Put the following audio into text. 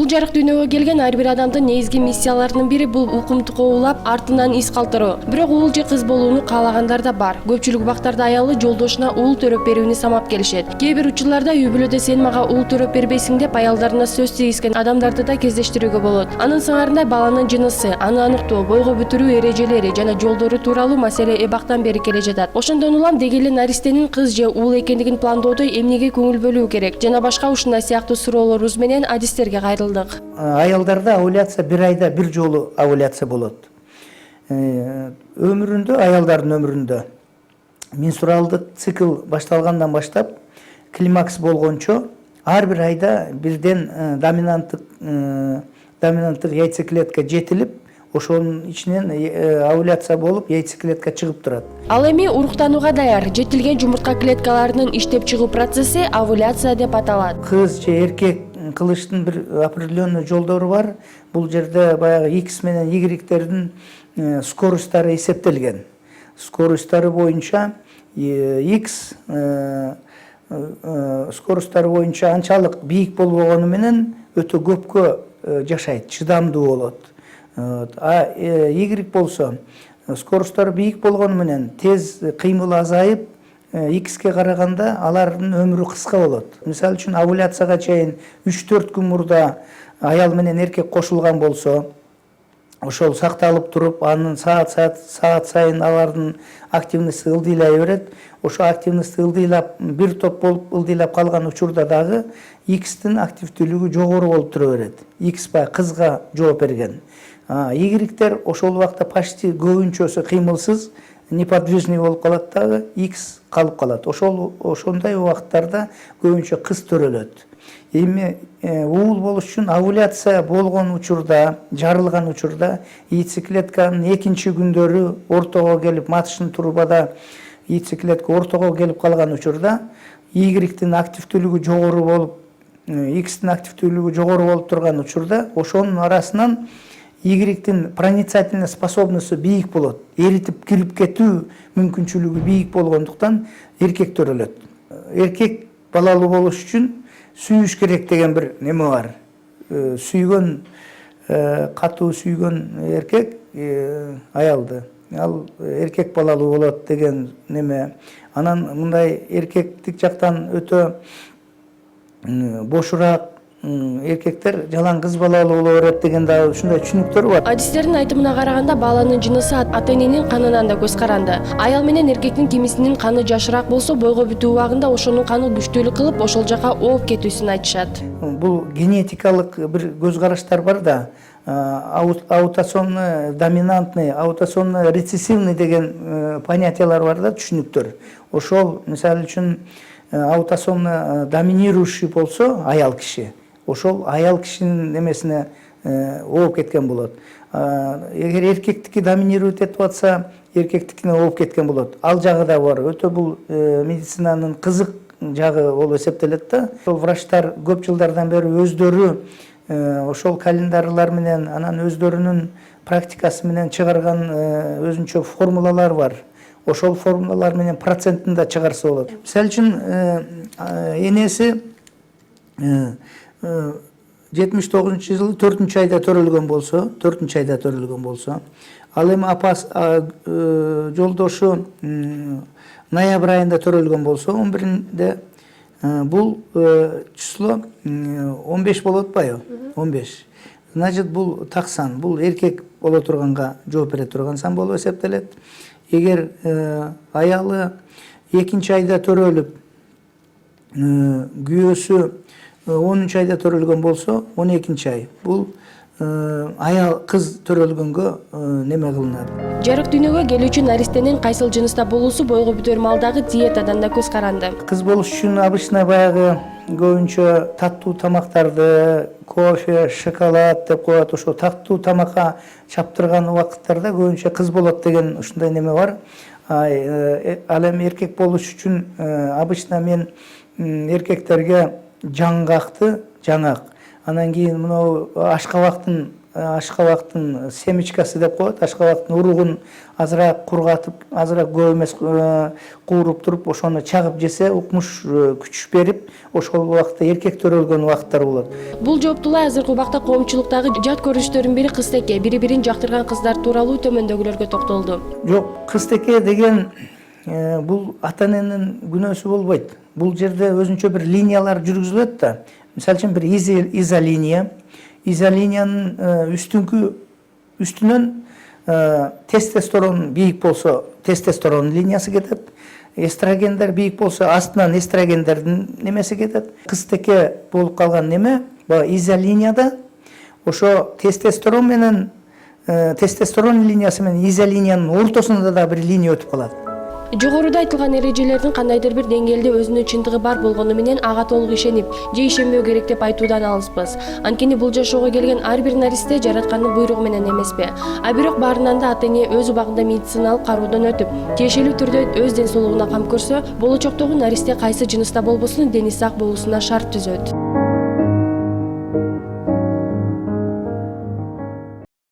Бул жарык дүйнөгө келген ар бир адамдын негизги миссияларынын бири бул укумду коулап, артынан из калтыруу. Бирок уул же кыз болууну каалагандар да бар. Көпчүлүк убактарда аялы жолдошуна уул төрөп берүүнү самап келишет. Кээ бир учурларда үй бүлөдө сен мага уул төрөп бербейсиң деп аялдарына сөз тийгизген адамдарды да кездештирүүгө болот. Анын сыңарында баланын жынысы, аны аныктоо, бойго бүтүрүү эрежелери жана жолдору тууралуу маселе эбактан бери келе жатат. Ошондон улам деги эле наристенин кыз же уул экендигин пландоодо эмнеге көңүл бөлүү керек жана башка ушундай сыяктуу суроолорубуз менен адистерге кайрылдык. Аялдарда овуляция бир айда бир жолу овуляция болот. Өмүрүндө, аялдардын өмүрүндө менструалдык цикл башталгандан баштап климакс болгончо ар бир айда бирден доминанттык яйцеклетка жетилип, ошонун ичинен овуляция болуп, яйцеклетка чыгып турат. Ал эми уруктанууга даяр жетилген жумуртка клеткаларынын иштеп чыгуу процесси овуляция деп аталат. Кыз же эркек кылыштын бир определенный жолдору бар. Бул жерде баягы X менен Y-тердин скоростары эсептелген. Скоросттары боюнча X скоросттары боюнча анчалык бийик болбогону менен өтө көпкө жашайт, чыдамдуу болот. А Y болсо скоросттары бийик болгону менен тез кыймыл азайып, X-ке караганда алардын өмүрү кыска болот. Мисалы үчүн овуляцияга чейин 3-4 күн мурда аял менен эркек кошулган болсо, ошол сакталып туруп, анын саат сайын алардын активности ылдыйлай берет. Ошо активности ылдыйлап, бир топ болуп ылдыйлап калган учурда дагы X-тин активдүүлүгү жогору болуп тура берет. X баягы кызга жооп берген. Y-тер ошол убакта почти көбүнчөсү кыймылсыз, неподвижный болуп калат дагы, X калып калат. Ошондой убакыттарда көбүнчө кыз төрөлөт. Эми уул болуш үчүн овуляция болгон учурда, жарылган учурда яйцеклетканын экинчи күндөрү ортого келип, маточный трубада яйцеклетка ортого келип калган учурда Y-тин активдүүлүгү жогору болуп, X-тин активдүүлүгү жогору болуп турган учурда ошонун арасынан Y-тин проницательный способностью бийик болот. Эритип кирип кетүү мүмкүнчүлүгү бийик болгондуктан эркек төрөлөт. Эркек балалуу болуш үчүн сүйүш керек деген бир неме бар. Сүйгөн, катуу сүйгөн эркек аялды. Ал эркек балалуу болот деген неме. Анан мындай эркектик жактан өтө бошураак эркектер жалаң кыз балалуу боло берет деген да ушундай түшүнүктөр бар. Адистердин айтымына караганда баланын жынысы ата-эненин канынан да көз каранды. Аял менен эркектин кимисинин каны жашыраак болсо, бойго бүтүү убагында ошонун каны күчтүүлүк кылып, ошол жака ооп кетүүсүн айтышат. Бул генетикалык бир көз караштар бар да, аутосомный доминантный, аутосомный рецессивный деген понятиялар бар да, түшүнүктөр. Ошол мисалы үчүн аутосомный доминирующий болсо аял киши, ошол аял кишинин немесине ооп кеткен болот. Эгер эркектики доминировать этип атса, эркектикине ооп кеткен болот. Ал жагы да бар. Өтө бул медицинанын кызык жагы болуп эсептелет да. Ошол врачтар көп жылдардан бери өздөрү ошол календарлар менен, анан өздөрүнүн практикасы менен чыгарган өзүнчө формулалар бар. Ошол формулалар менен процентин да чыгарса болот. Мисалы үчүн энеси 79-жылы 4-айда төрөлгөн болсо, ал эми апасы жолдошу ноябрь айында төрөлгөн болсо, 11-inde бул число 15 болуп атпайбы? 15. Значит, бул таксан, бул эркек боло турганга жооп бере турган сан болуп эсептелет. Эгер аялы 2-айда төрөлүп, күйөөсү 10-айда төрөлгөн болсо, 12-ай. Бул аял кыз төрөлгөнгө неме кылынат. Жарык дүйнөгө келүүчү наристенин кайсыл жыныста болуусу бойго бүтөр малдагы диетадан да көз каранды. Кыз болуш үчүн обычно баягы көбүнчө таттуу тамактарды, кофе, шоколад деп коет, ошо таттуу тамакка чаптырган убакыттарда көбүнчө кыз болот деген ушундай неме бар. Ал эми эркек болуш үчүн обычно мен эркектерге жаңгак, анан кийин мынау ашкабактын ашкабактын семечкасы деп коет. Ашкабактын уругун азыраак кургатып, азыраак көп эмес кууруп туруп, ошону чагып жесе укмуш күч берип, ошол убакта эркектер өлгөн убакыттар болот. Бул жооптулар азыркы убакта коомчулуктагы жат көрүнүштөрдүн бири кызтеке, бири-бирин жактырган кыздар тууралуу төмөндөгүлөргө токтолду. Жок, кызтеке деген бул ата эненин күнөөсү болбойт. Бул жерде өзүнчө бир линиялар жүргүзүлөт да. Мисалы үчүн бир изолиния. Изолиниянын үстүнөн тестостерон бийик болсо, тестостерон линиясы кетет. Эстрогендер бийик болсо, астынан эстрогендердин немеси кетет. Кызтеке болуп калган неме, изолинияда ошо тестостерон менен тестостерон линиясы менен изолиниянын ортосунда да бир линия өтүп калат. Жогоруда айтылган эрежелердин кандайдыр бир деңгээлде өзүнүн чындыгы бар болгону менен ага толук ишенип же ишенбөө керек деп айтуудан алыспыз. Анткени бул жашоого келген ар бир наристе жараткандын буйругу менен эмеспи. А бирок баарынан да ата эне өз убагында медициналык кароодон өтүп, тиешелүү түрдө өз ден соолугуна кам көрсө, болочоктогу наристе кайсы жыныста болбосун дени сак болуусуна шарт түзөт.